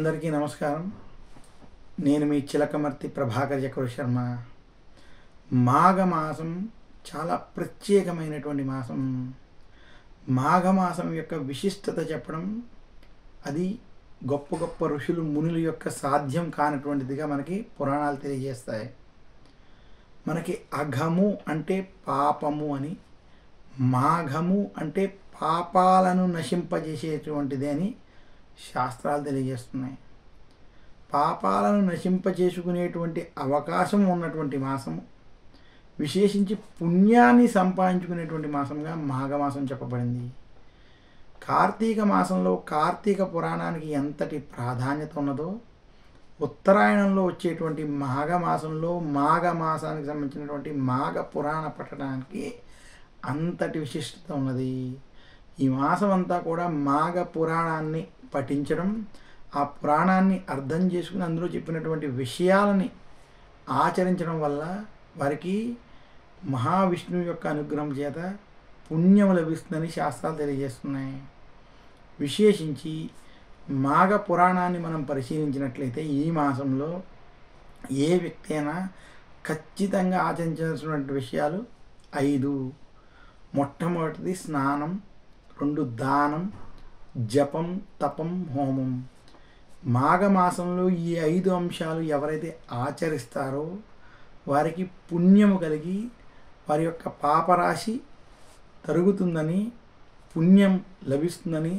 అందరికీ నమస్కారం. నేను మీ చిలకమర్తి ప్రభాకర్ చక్రవర్తి శర్మ. మాఘమాసం చాలా ప్రత్యేకమైనటువంటి మాసం. మాఘమాసం యొక్క విశిష్టత చెప్పడం, అది గొప్ప గొప్ప ఋషులు మునుల యొక్క సాధ్యం కానటువంటిదిగా మనకి పురాణాలు తెలియజేస్తాయి. మనకి అఘము అంటే పాపము అని, మాఘము అంటే పాపాలను నశింపజేసేటువంటిది అని శాస్త్రాలు తెలియజేస్తున్నాయి. పాపాలను నశింపచేసుకునేటువంటి అవకాశం ఉన్నటువంటి మాసము, విశేషించి పుణ్యాన్ని సంపాదించుకునేటువంటి మాసంగా మాఘమాసం చెప్పబడింది. కార్తీక మాసంలో కార్తీక పురాణానికి ఎంతటి ప్రాధాన్యత ఉన్నదో, ఉత్తరాయణంలో వచ్చేటువంటి మాఘమాసంలో మాఘమాసానికి సంబంధించినటువంటి మాఘ పురాణ పఠనానికి అంతటి విశిష్టత ఉన్నది. ఈ మాసం అంతా కూడా మాఘ పురాణాన్ని పఠించడం, ఆ పురాణాన్ని అర్థం చేసుకుని అందులో చెప్పినటువంటి విషయాలని ఆచరించడం వల్ల వారికి మహావిష్ణువు యొక్క అనుగ్రహం చేత పుణ్యం లభిస్తుందని శాస్త్రాలు తెలియజేస్తున్నాయి. విశేషించి మాఘ పురాణాన్ని మనం పరిశీలించినట్లయితే ఈ మాసంలో ఏ వ్యక్తి అయినా ఖచ్చితంగా ఆచరించాల్సినటువంటి విషయాలు 5. మొట్టమొదటిది స్నానం, 2 దానం, జపం, తపం, హోమం. మాఘమాసంలో ఈ 5 అంశాలు ఎవరైతే ఆచరిస్తారో వారికి పుణ్యము కలిగి వారి యొక్క పాపరాశి తరుగుతుందని, పుణ్యం లభిస్తుందని,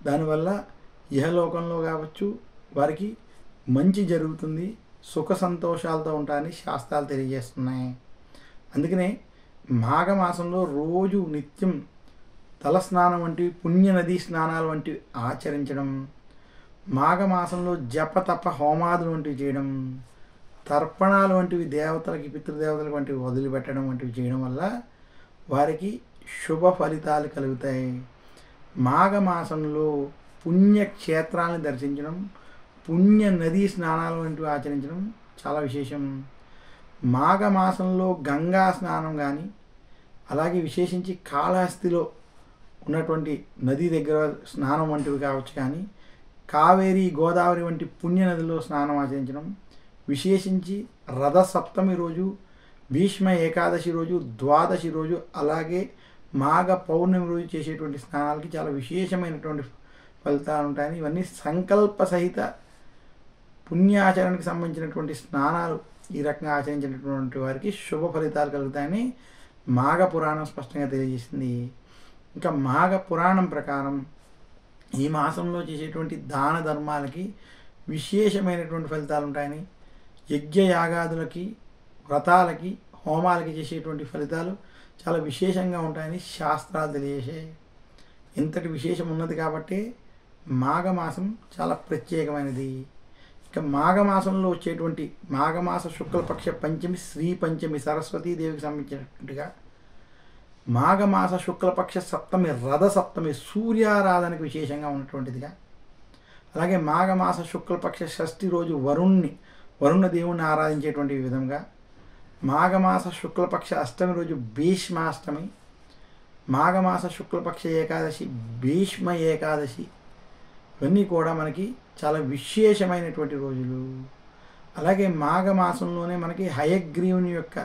దానివల్ల ఇహలోకంలో కావచ్చు వారికి మంచి జరుగుతుంది, సుఖ సంతోషాలతో ఉంటారని శాస్త్రాలు తెలియజేస్తున్నాయి. అందుకనే మాఘమాసంలో రోజు నిత్యం తలస్నానం వంటివి, పుణ్య నదీ స్నానాలు వంటివి ఆచరించడం, మాఘమాసంలో జపతప హోమాదులు వంటివి చేయడం, తర్పణాలు వంటివి దేవతలకి, పితృదేవతలకు వంటివి వదిలిపెట్టడం వంటివి చేయడం వల్ల వారికి శుభ ఫలితాలు కలుగుతాయి. మాఘమాసంలో పుణ్యక్షేత్రాలను దర్శించడం, పుణ్య నదీ స్నానాలు వంటివి ఆచరించడం చాలా విశేషం. మాఘమాసంలో గంగా స్నానం కానీ, అలాగే విశేషించి కాళహస్తిలో ఉన్నటువంటి నది దగ్గర స్నానం వంటివి కావచ్చు, కానీ కావేరి, గోదావరి వంటి పుణ్య నదిలో స్నానం ఆచరించడం, విశేషించి రథసప్తమి రోజు, భీష్మ ఏకాదశి రోజు, ద్వాదశి రోజు, అలాగే మాఘ పౌర్ణమి రోజు చేసేటువంటి స్నానాలకి చాలా విశేషమైనటువంటి ఫలితాలు ఉంటాయని, ఇవన్నీ సంకల్ప సహిత పుణ్యాచరణకు సంబంధించినటువంటి స్నానాలు ఈ రకంగా ఆచరించినటువంటి వారికి శుభ ఫలితాలు కలుగుతాయని మాఘ పురాణం స్పష్టంగా తెలియజేసింది. ఇంకా మాఘ పురాణం ప్రకారం ఈ మాసంలో చేసేటువంటి దాన ధర్మాలకి విశేషమైనటువంటి ఫలితాలు ఉంటాయని, యజ్ఞయాగాదులకి, వ్రతాలకి, హోమాలకి చేసేటువంటి ఫలితాలు చాలా విశేషంగా ఉంటాయని శాస్త్రాలు తెలియజేసాయి. ఇంతటి విశేషం ఉన్నది కాబట్టి మాఘమాసం చాలా ప్రత్యేకమైనది. ఇక మాఘమాసంలో వచ్చేటువంటి మాఘమాస శుక్లపక్ష పంచమి, శ్రీ పంచమి, సరస్వతీదేవికి సంబంధించినట్టుగా, మాఘమాస శుక్లపక్ష సప్తమి, రథ సప్తమి, సూర్యారాధనకు విశేషంగా ఉన్నటువంటిదిగా, అలాగే మాఘమాస శుక్లపక్ష షష్ఠి రోజు వరుణ దేవుణ్ణి ఆరాధించేటువంటి విధంగా, మాఘమాస శుక్లపక్ష అష్టమి రోజు భీష్మాష్టమి, మాఘమాస శుక్లపక్ష ఏకాదశి భీష్మ ఏకాదశి, ఇవన్నీ కూడా మనకి చాలా విశేషమైనటువంటి రోజులు. అలాగే మాఘమాసంలోనే మనకి హయగ్రీవుని యొక్క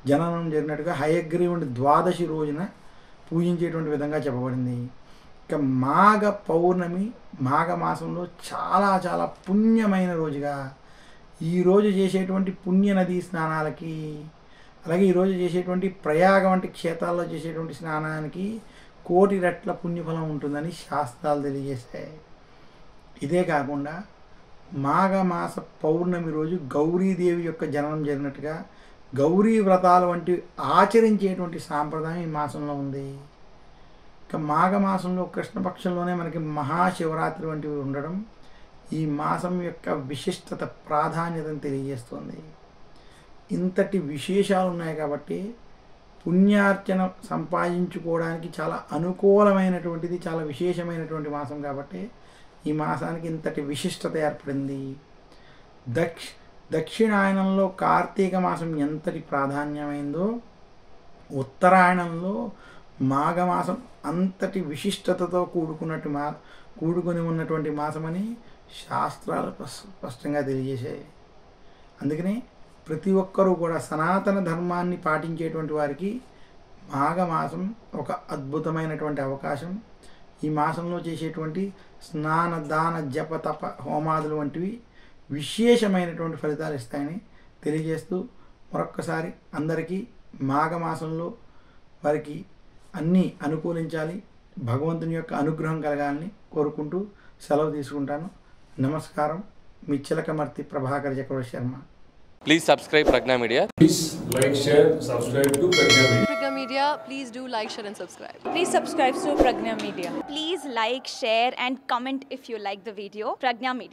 జననం జరిగినట్టుగా హయగ్రీవుని ద్వాదశి రోజున పూజించేటువంటి విధంగా చెప్పబడింది. ఇక మాఘ పౌర్ణమి మాఘమాసంలో చాలా చాలా పుణ్యమైన రోజుగా, ఈరోజు చేసేటువంటి పుణ్య నదీ స్నానాలకి, అలాగే ఈరోజు చేసేటువంటి ప్రయాగ వంటి క్షేత్రాల్లో చేసేటువంటి స్నానానికి 1,000,000 రెట్ల పుణ్యఫలం ఉంటుందని శాస్త్రాలు తెలియజేస్తాయి. ఇదే కాకుండా మాఘమాస పౌర్ణమి రోజు గౌరీదేవి యొక్క జననం జరిగినట్టుగా గౌరీ వ్రతాలు వంటివి ఆచరించేటువంటి సాంప్రదాయం ఈ మాసంలో ఉంది. ఇక మాఘమాసంలో కృష్ణపక్షంలోనే మనకి మహాశివరాత్రి వంటివి ఉండడం ఈ మాసం యొక్క విశిష్టత, ప్రాధాన్యతను తెలియజేస్తుంది. ఇంతటి విశేషాలు ఉన్నాయి కాబట్టి పుణ్యార్చన సంపాదించుకోవడానికి చాలా అనుకూలమైనటువంటిది, చాలా విశేషమైనటువంటి మాసం కాబట్టి ఈ మాసానికి ఇంతటి విశిష్టత ఏర్పడింది. దక్షిణాయనంలో కార్తీక మాసం ఎంతటి ప్రాధాన్యమైందో, ఉత్తరాయణంలో మాఘమాసం అంతటి విశిష్టతతో కూడుకుని ఉన్నటువంటి మాసమని శాస్త్రాలు స్పష్టంగా తెలియజేసాయి. అందుకనే ప్రతి ఒక్కరూ కూడా సనాతన ధర్మాన్ని పాటించేటువంటి వారికి మాఘమాసం ఒక అద్భుతమైనటువంటి అవకాశం. ఈ మాసంలో చేసేటువంటి స్నాన దాన జప తప హోమాదులు వంటివి విశేషమైనటువంటి ఫలితాలు ఇస్తాయని తెలియజేస్తూ మరొక్కసారి అందరికీ మాఘమాసంలో వారికి అన్నీ అనుకూలించాలి, భగవంతుని యొక్క అనుగ్రహం కలగాలని కోరుకుంటూ సెలవు తీసుకుంటాను. నమస్కారం. మీ చిలకమర్తి ప్రభాకర్ చక్రవర్తి Sharma. Please subscribe Pragna Media. Please like, share, subscribe to Pragna Media. Pragna Media, please do like, share and subscribe. Please subscribe to Pragna Media. Please like, share and comment if you like the video. Pragna Media.